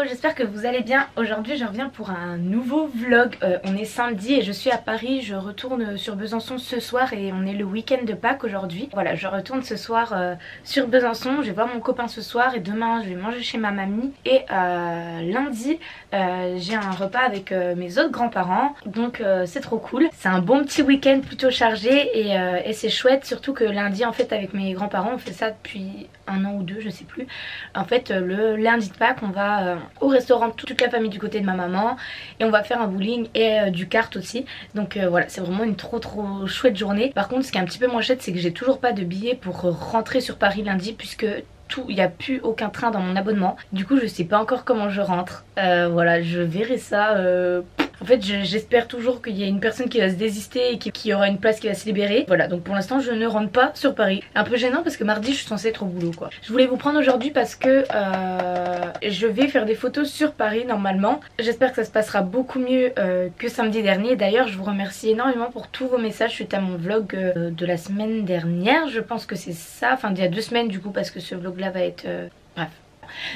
j'espère que vous allez bien. Aujourd'hui je reviens pour un nouveau vlog. On est samedi et je suis à Paris, je retourne sur Besançon ce soir et on est le week-end de Pâques aujourd'hui. Voilà, je retourne ce soir sur Besançon, je vais voir mon copain ce soir et demain je vais manger chez ma mamie. Et lundi j'ai un repas avec mes autres grands-parents, donc c'est trop cool. C'est un bon petit week-end plutôt chargé et c'est chouette, surtout que lundi en fait avec mes grands-parents on fait ça depuis un an ou deux, je sais plus. En fait le lundi de Pâques on va au restaurant toute la famille du côté de ma maman et on va faire un bowling et du kart aussi. Donc voilà, c'est vraiment une trop chouette journée. Par contre ce qui est un petit peu moins chouette, c'est que j'ai toujours pas de billets pour rentrer sur Paris lundi, puisque il n'y a plus aucun train dans mon abonnement. Du coup je sais pas encore comment je rentre. Voilà, je verrai ça. En fait j'espère toujours qu'il y a une personne qui va se désister et qu'il y aura une place qui va se libérer. Voilà, donc pour l'instant je ne rentre pas sur Paris. Un peu gênant parce que mardi je suis censée être au boulot quoi. Je voulais vous prendre aujourd'hui parce que je vais faire des photos sur Paris normalement. J'espère que ça se passera beaucoup mieux que samedi dernier. D'ailleurs je vous remercie énormément pour tous vos messages suite à mon vlog de la semaine dernière. Je pense que c'est ça, enfin d'il y a 2 semaines du coup, parce que ce vlog là va être... bref.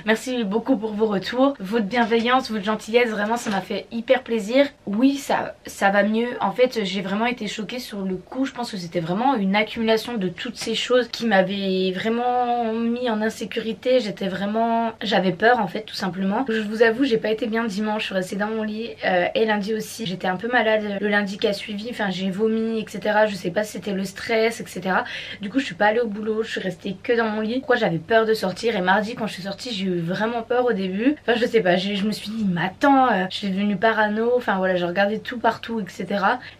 Merci beaucoup pour vos retours, votre bienveillance, votre gentillesse, vraiment ça m'a fait hyper plaisir. Oui, ça va mieux. En fait j'ai vraiment été choquée sur le coup. Je pense que c'était vraiment une accumulation de toutes ces choses qui m'avaient vraiment mis en insécurité. J'avais peur en fait, tout simplement. Je vous avoue, j'ai pas été bien dimanche, je suis restée dans mon lit et lundi aussi. J'étais un peu malade le lundi qui a suivi, enfin j'ai vomi etc. Je sais pas si c'était le stress etc. Du coup je suis pas allée au boulot, je suis restée que dans mon lit. Pourquoi j'avais peur de sortir, et mardi quand je suis sortie j'ai eu vraiment peur au début. Enfin je sais pas, je me suis dit mais attends, je suis devenue parano, enfin voilà, je regardais tout partout etc.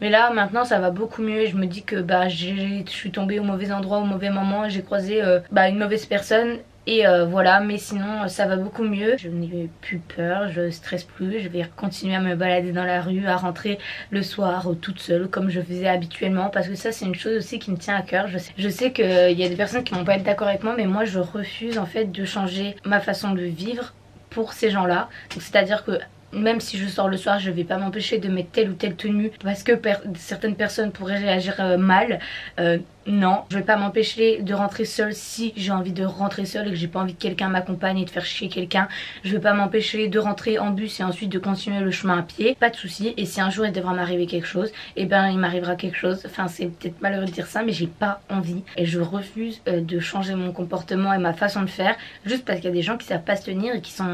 Mais là maintenant ça va beaucoup mieux et je me dis que bah je suis tombée au mauvais endroit au mauvais moment et j'ai croisé une mauvaise personne. Et voilà, mais sinon ça va beaucoup mieux. Je n'ai plus peur, je stresse plus, je vais continuer à me balader dans la rue, à rentrer le soir toute seule comme je faisais habituellement, parce que ça c'est une chose aussi qui me tient à cœur. Je sais qu'il y a des personnes qui vont pas être d'accord avec moi, mais moi je refuse en fait de changer ma façon de vivre pour ces gens là. Donc c'est à dire que même si je sors le soir, je vais pas m'empêcher de mettre telle ou telle tenue parce que certaines personnes pourraient réagir mal. Non, je vais pas m'empêcher de rentrer seule si j'ai envie de rentrer seule et que j'ai pas envie que quelqu'un m'accompagne et de faire chier quelqu'un. Je vais pas m'empêcher de rentrer en bus et ensuite de continuer le chemin à pied, pas de souci. Et si un jour il devra m'arriver quelque chose, et ben il m'arrivera quelque chose. Enfin c'est peut-être malheureux de dire ça, mais j'ai pas envie et je refuse de changer mon comportement et ma façon de faire juste parce qu'il y a des gens qui savent pas se tenir et qui sont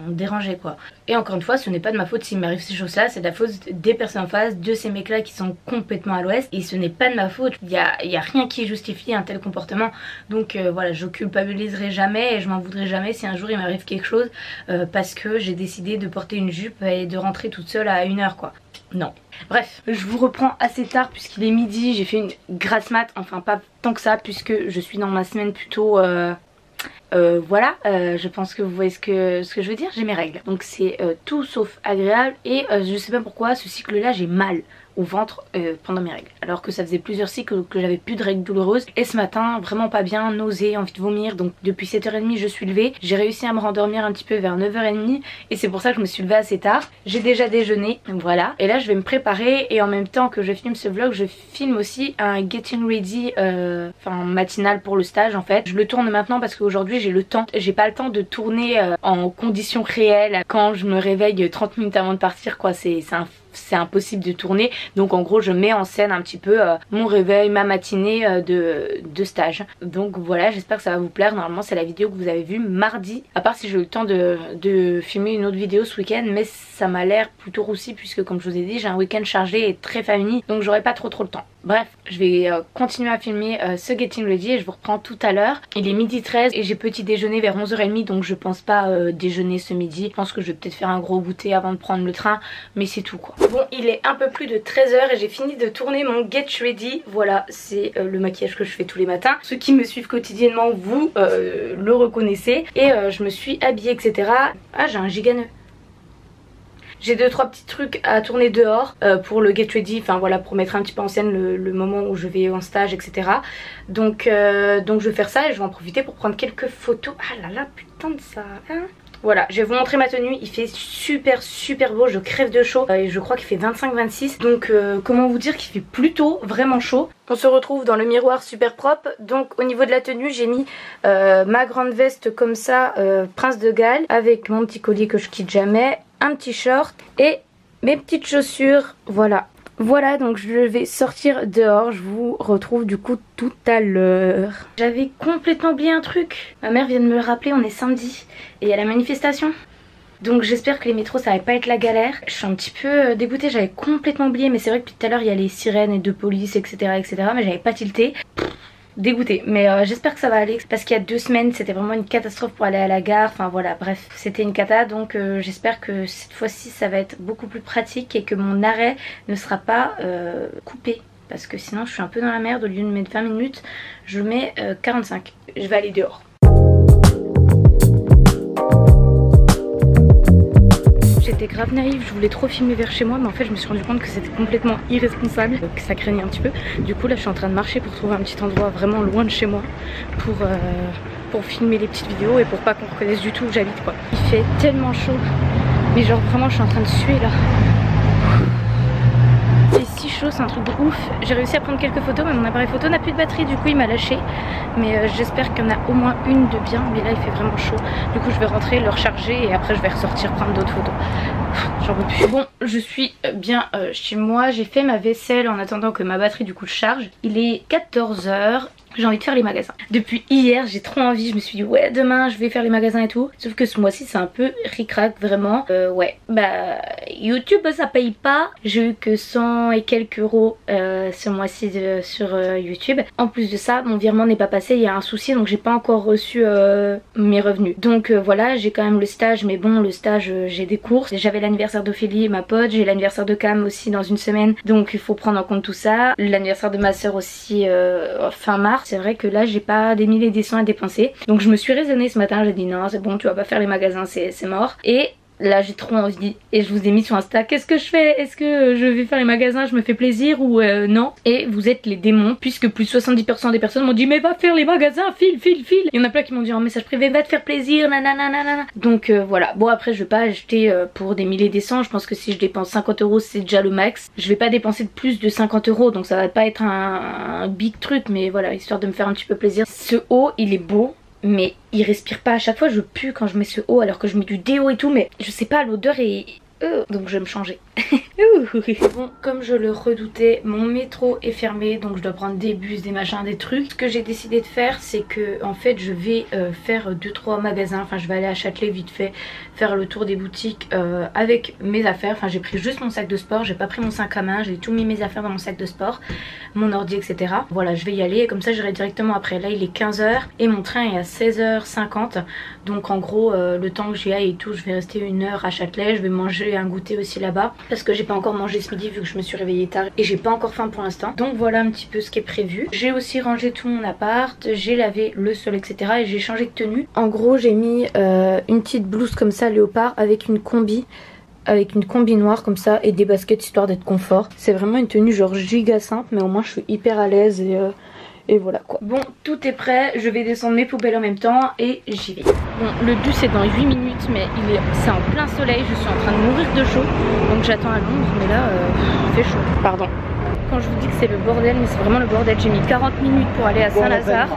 dérangés quoi. Et encore une fois, ce n'est pas de ma faute s'il m'arrive ces choses là, c'est de la faute des personnes en face, de ces mecs là qui sont complètement à l'ouest, et ce n'est pas de ma faute. Il y a rien qui justifie un tel comportement. Donc voilà, je culpabiliserai jamais et je m'en voudrais jamais si un jour il m'arrive quelque chose parce que j'ai décidé de porter une jupe et de rentrer toute seule à 1h quoi. Non. Bref, je vous reprends assez tard puisqu'il est midi. J'ai fait une grasse mat, enfin pas tant que ça puisque je suis dans ma semaine plutôt... voilà, je pense que vous voyez ce que je veux dire. J'ai mes règles, donc c'est tout sauf agréable. Et je sais pas pourquoi ce cycle là j'ai mal au ventre pendant mes règles, alors que ça faisait plusieurs cycles que j'avais plus de règles douloureuses. Et ce matin vraiment pas bien, nausée, envie de vomir. Donc depuis 7h30 je suis levée, j'ai réussi à me rendormir un petit peu vers 9h30 et c'est pour ça que je me suis levée assez tard. J'ai déjà déjeuné, voilà, et là je vais me préparer et en même temps que je filme ce vlog je filme aussi un getting ready matinal pour le stage. En fait je le tourne maintenant parce qu'aujourd'hui j'ai le temps, j'ai pas le temps de tourner en conditions réelles quand je me réveille 30 minutes avant de partir quoi. C'est impossible de tourner, donc en gros je mets en scène un petit peu mon réveil, ma matinée de stage. Donc voilà, j'espère que ça va vous plaire. Normalement c'est la vidéo que vous avez vue mardi, à part si j'ai eu le temps de filmer une autre vidéo ce week-end, mais ça m'a l'air plutôt roussi puisque comme je vous ai dit j'ai un week-end chargé et très famille, donc j'aurai pas trop le temps. Bref, je vais continuer à filmer ce getting ready et je vous reprends tout à l'heure. Il est 12h13 et j'ai petit déjeuner vers 11h30, donc je pense pas déjeuner ce midi. Je pense que je vais peut-être faire un gros goûter avant de prendre le train, mais c'est tout quoi. Bon, il est un peu plus de 13h et j'ai fini de tourner mon get ready. Voilà, c'est le maquillage que je fais tous les matins. Ceux qui me suivent quotidiennement, vous le reconnaissez. Et je me suis habillée etc. Ah, j'ai un giga nœud. J'ai 2-3 petits trucs à tourner dehors pour le get ready, enfin voilà, pour mettre un petit peu en scène le moment où je vais en stage etc. Donc je vais faire ça et je vais en profiter pour prendre quelques photos. Ah là là, putain de ça hein. Voilà, je vais vous montrer ma tenue. Il fait super beau, je crève de chaud et je crois qu'il fait 25-26. Donc comment vous dire qu'il fait plutôt vraiment chaud. On se retrouve dans le miroir super propre. Donc au niveau de la tenue, j'ai mis ma grande veste comme ça, Prince de Galles, avec mon petit collier que je quitte jamais, un petit short et mes petites chaussures. Voilà, donc je vais sortir dehors, je vous retrouve du coup tout à l'heure. J'avais complètement oublié un truc. Ma mère vient de me le rappeler, on est samedi et il y a la manifestation. Donc j'espère que les métros ça va pas être la galère. Je suis un petit peu dégoûtée, j'avais complètement oublié, mais c'est vrai que depuis tout à l'heure il y a les sirènes et de police etc mais j'avais pas tilté. Dégoûtée, mais j'espère que ça va aller parce qu'il y a 2 semaines c'était vraiment une catastrophe pour aller à la gare, enfin voilà, bref c'était une cata, donc j'espère que cette fois-ci ça va être beaucoup plus pratique et que mon arrêt ne sera pas coupé, parce que sinon je suis un peu dans la merde. Au lieu de mettre 20 minutes je mets 45. Je vais aller dehors. J'étais grave naïve, je voulais trop filmer vers chez moi, mais en fait je me suis rendu compte que c'était complètement irresponsable, que ça craignait un petit peu. Du coup là je suis en train de marcher pour trouver un petit endroit vraiment loin de chez moi pour filmer les petites vidéos et pour pas qu'on reconnaisse du tout où j'habite quoi. Il fait tellement chaud, mais genre vraiment je suis en train de suer là. C'est si chaud, c'est un truc de ouf. J'ai réussi à prendre quelques photos mais mon appareil photo n'a plus de batterie, du coup il m'a lâché. Mais j'espère qu'il y en a au moins une de bien, mais là il fait vraiment chaud. Du coup je vais rentrer, le recharger et après je vais ressortir prendre d'autres photos. J'en peux plus. Bon, je suis bien chez moi, j'ai fait ma vaisselle en attendant que ma batterie du coup charge. Il est 14 h. J'ai envie de faire les magasins. Depuis hier j'ai trop envie, je me suis dit ouais demain je vais faire les magasins et tout. Sauf que ce mois-ci c'est un peu ric-rac vraiment. Ouais bah YouTube ça paye pas. J'ai eu que 100 et quelques euros ce mois-ci sur YouTube. En plus de ça mon virement n'est pas passé, il y a un souci donc j'ai pas encore reçu mes revenus. Donc voilà, j'ai quand même le stage, mais bon le stage j'ai des courses. J'avais l'anniversaire d'Ophélie, ma pote, j'ai l'anniversaire de Cam aussi dans une semaine. Donc il faut prendre en compte tout ça. L'anniversaire de ma soeur aussi fin mars. C'est vrai que là j'ai pas des milliers et des cents à dépenser. Donc je me suis raisonnée ce matin, j'ai dit non c'est bon tu vas pas faire les magasins, c'est mort. Et là j'ai trop envie et je vous ai mis sur Insta qu'est-ce que je fais, est-ce que je vais faire les magasins, je me fais plaisir ou non. Et vous êtes les démons puisque plus de 70% des personnes m'ont dit mais va faire les magasins, file. Il y en a plein qui m'ont dit en message privé va te faire plaisir nanana. Donc voilà, bon après je vais pas acheter pour des milliers et des cents. Je pense que si je dépense 50 euros c'est déjà le max. Je vais pas dépenser de plus de 50 euros, donc ça va pas être un big truc, mais voilà, histoire de me faire un petit peu plaisir. Ce haut il est beau mais il respire pas. À chaque fois je pue quand je mets ce haut alors que je mets du déo et tout, mais je sais pas, l'odeur est... donc je vais me changer. Bon, comme je le redoutais, mon métro est fermé, donc je dois prendre des bus, des machins, des trucs. Ce que j'ai décidé de faire, c'est que en fait je vais faire 2-3 magasins. Enfin je vais aller à Châtelet vite fait, faire le tour des boutiques avec mes affaires. Enfin j'ai pris juste mon sac de sport, j'ai pas pris mon sac à main, j'ai tout mis mes affaires dans mon sac de sport, mon ordi etc. Voilà, je vais y aller et comme ça j'irai directement après. Là il est 15 h et mon train est à 16h50. Donc en gros le temps que j'y aille et tout, je vais rester 1 heure à Châtelet. Je vais manger un goûter aussi là-bas parce que j'ai pas encore mangé ce midi vu que je me suis réveillée tard et j'ai pas encore faim pour l'instant. Donc voilà un petit peu ce qui est prévu. J'ai aussi rangé tout mon appart, j'ai lavé le sol etc. et j'ai changé de tenue. En gros j'ai mis une petite blouse comme ça léopard avec une combi noire comme ça et des baskets histoire d'être confort. C'est vraiment une tenue genre giga simple mais au moins je suis hyper à l'aise et voilà quoi. Bon tout est prêt, je vais descendre mes poubelles en même temps et j'y vais. Bon le bus est dans 8 minutes mais c'est en plein soleil, je suis en train de mourir de chaud. Donc j'attends à l'ombre mais là il fait chaud. Pardon. Quand je vous dis que c'est le bordel, mais c'est vraiment le bordel. J'ai mis 40 minutes pour aller à Saint-Lazare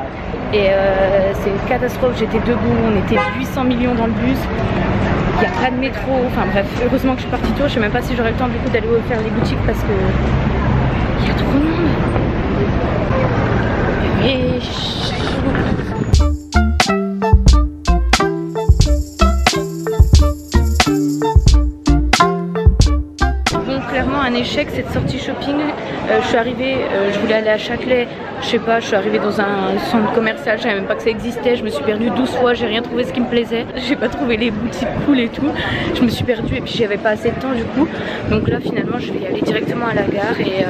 et c'est une catastrophe. J'étais debout, on était 800 millions dans le bus. Il n'y a pas de métro, enfin bref, heureusement que je suis partie tôt. Je sais même pas si j'aurai le temps du coup d'aller faire les boutiques parce que il y a trop de monde. Et bon, clairement un échec cette sortie shopping. Je suis arrivée, je voulais aller à Châtelet, je sais pas, je suis arrivée dans un centre commercial, je savais même pas que ça existait, je me suis perdue 12 fois, j'ai rien trouvé ce qui me plaisait, j'ai pas trouvé les boutiques cool et tout, je me suis perdue et puis j'avais pas assez de temps du coup. Donc là finalement je vais y aller directement à la gare et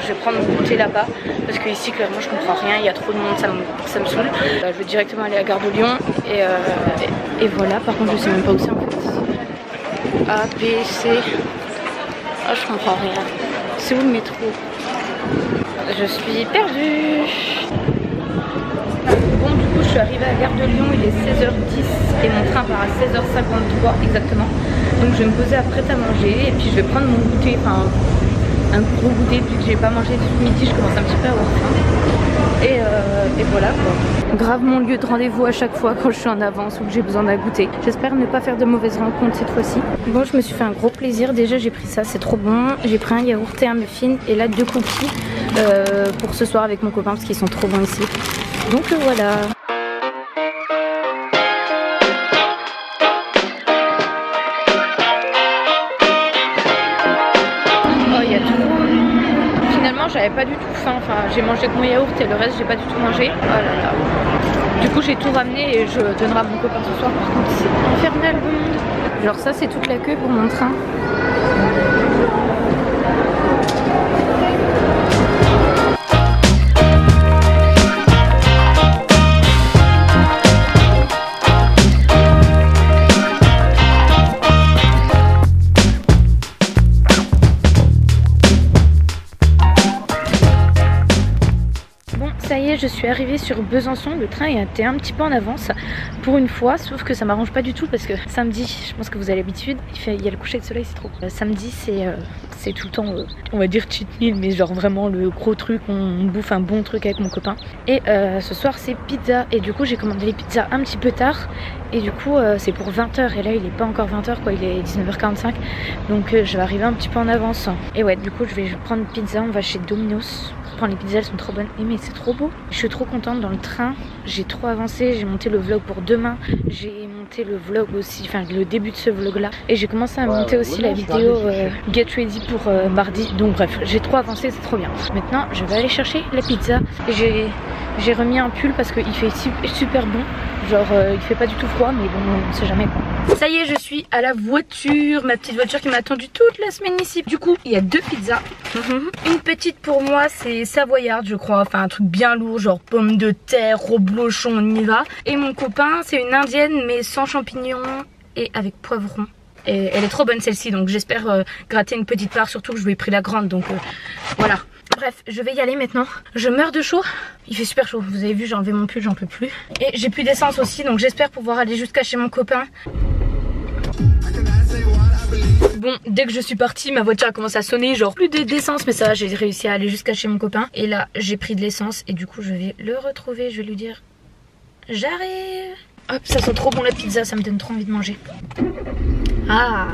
je vais prendre mon goûter là-bas parce que ici clairement je comprends rien, il y a trop de monde, ça me saoule. Je vais directement aller à la gare de Lyon et voilà. Par contre je sais même pas où c'est en fait. A, B, C... Ah je comprends rien. C'est où le métro? Je suis perdue. Bon du coup je suis arrivée à gare de Lyon, il est 16h10 et mon train part à 16h53 exactement. Donc je vais me poser à prêt à manger et puis je vais prendre mon goûter, enfin un gros goûter vu que j'ai pas mangé depuis midi, je commence un petit peu à avoir faim. Et voilà quoi. Grave mon lieu de rendez-vous à chaque fois quand je suis en avance ou que j'ai besoin d'un goûter. J'espère ne pas faire de mauvaises rencontres cette fois-ci. Bon, je me suis fait un gros plaisir. Déjà j'ai pris ça, c'est trop bon. J'ai pris un yaourt et un muffin et là 2 cookies pour ce soir avec mon copain parce qu'ils sont trop bons ici. Donc voilà. Oh, il y a tout. Finalement j'avais pas du tout faim, enfin j'ai mangé que mon yaourt et le reste j'ai pas du tout mangé. Oh là là. Du coup j'ai tout ramené et je donnerai à mon copain ce soir, par contre c'est infernal le monde. Genre ça c'est toute la queue pour mon train. Ça y est, je suis arrivée sur Besançon. Le train était un petit peu en avance pour une fois, sauf que ça m'arrange pas du tout parce que samedi, je pense que vous avez l'habitude, il y a le coucher de soleil, c'est trop. Samedi, c'est tout le temps, on va dire cheat meal, mais genre vraiment le gros truc, on bouffe un bon truc avec mon copain. Et ce soir, c'est pizza. Et du coup, j'ai commandé les pizzas un petit peu tard. Et du coup, c'est pour 20h. Et là, il est pas encore 20h, quoi, il est 19h45. Donc, je vais arriver un petit peu en avance. Et ouais, du coup, je vais prendre une pizza. On va chez Domino's. Les pizzas elles sont trop bonnes. Mais c'est trop beau. Je suis trop contente dans le train. J'ai trop avancé. J'ai monté le vlog pour demain. J'ai monté le vlog aussi, enfin le début de ce vlog là. Et j'ai commencé à monter aussi la vidéo Get Ready pour mardi. Donc bref, j'ai trop avancé, c'est trop bien. Maintenant, je vais aller chercher la pizza. J'ai remis un pull parce qu'il fait super bon. Genre il fait pas du tout froid, mais bon, on sait jamais quoi. Ça y est, je suis à la voiture, ma petite voiture qui m'a attendu toute la semaine ici. Du coup, il y a 2 pizzas. Une petite pour moi, c'est savoyarde je crois, enfin un truc bien lourd, genre pommes de terre, reblochon, on y va. Et mon copain, c'est une indienne mais sans champignons et avec poivron. Et elle est trop bonne celle-ci, donc j'espère gratter une petite part, surtout que je lui ai pris la grande, donc voilà. Bref, je vais y aller maintenant. Je meurs de chaud. Il fait super chaud. Vous avez vu, j'ai enlevé mon pull, j'en peux plus. Et j'ai plus d'essence aussi, donc j'espère pouvoir aller jusqu'à chez mon copain. Bon, dès que je suis partie, ma voiture a commencé à sonner, genre plus d'essence, mais ça va, j'ai réussi à aller jusqu'à chez mon copain. Et là, j'ai pris de l'essence et du coup, je vais le retrouver. Je vais lui dire, j'arrive. Hop, ça sent trop bon la pizza, ça me donne trop envie de manger. Ah,